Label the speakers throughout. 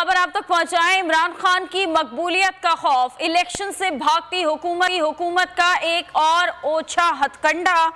Speaker 1: खबर आप तक पहुंचाएं। इमरान खान की मकबूलियत का खौफ, इलेक्शन से भागती हुकूमत का एक और ओछा हथकंडा।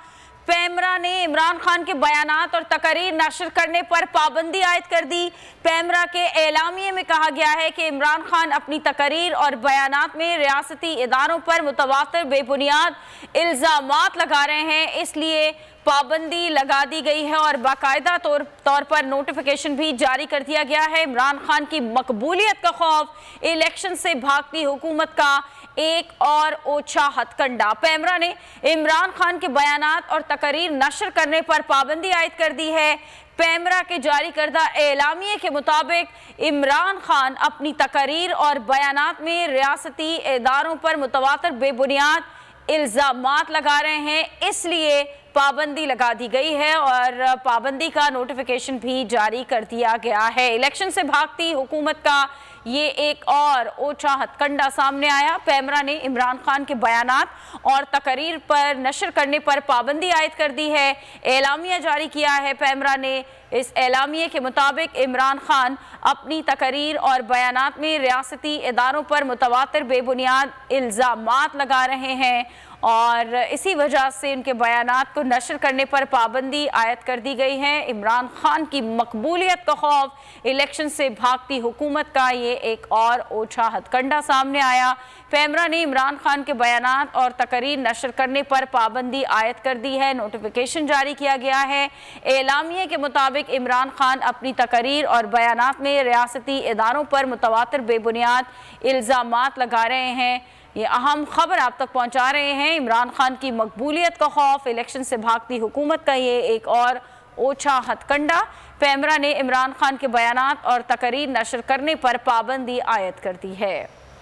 Speaker 1: पैमरा ने इमरान खान के बयानात और तकरीर नशर करने पर पाबंदी आयद कर दी। पैमरा के एलामिये में कहा गया है कि इमरान खान अपनी तकरीर और बयानात में रियासती इदारों पर मुतवातिर बेबुनियाद इल्ज़ामात लगा रहे हैं, इसलिए पाबंदी लगा दी गई है और बाकायदा तौर पर नोटिफिकेशन भी जारी कर दिया गया है। इमरान खान की मकबूलियत का खौफ, इलेक्शन से भागती हुकूमत का एक और ओछा हथकंडा। पैमरा ने इमरान खान के बयानात और तकरीर नशर करने पर पाबंदी आयद कर दी है। पैमरा के जारी करदा एलामिये के मुताबिक इमरान खान अपनी तकरीर और बयानात में रियासती इदारों पर मुतवातिर बेबुनियाद इल्ज़ामात लगा रहे हैं, इसलिए पाबंदी लगा दी गई है और पाबंदी का नोटिफिकेशन भी जारी कर दिया गया है। इलेक्शन से भागती हुकूमत का ये एक और ओछा हथकंडा सामने आया। पैमरा ने इमरान खान के बयानात और तकरीर पर नशर करने पर पाबंदी आयद कर दी है। एलामिया जारी किया है पैमरा ने। इस एलामिये के मुताबिक इमरान खान अपनी तकरीर और बयानात में रियासती इदारों पर मुतवातिर बेबुनियाद इल्ज़ामात लगा रहे हैं और इसी वजह से उनके बयानात को नशर करने पर पाबंदी आयद कर दी गई है। इमरान खान की मकबूलियत का खौफ, इलेक्शन से भागती हुकूमत का ये एक और ओछा हथकंडा सामने आया। पैमरा ने इमरान खान के बयानात और तकरीर नशर करने पर पाबंदी आयद कर दी है, नोटिफिकेशन जारी किया गया है। एलामिये के मुताबिक इमरान खान अपनी तकरीर और बयानात में रियासती इदारों पर मुतवातिर बेबुनियाद इल्ज़ामात लगा रहे हैं। ये अहम खबर आप तक पहुंचा रहे हैं। इमरान खान की मकबूलियत का खौफ, इलेक्शन से भागती हुकूमत का ये एक और ओछा हथकंडा। पैमरा ने इमरान खान के बयानात और तकरीर नशर करने पर पाबंदी आयद कर दी है।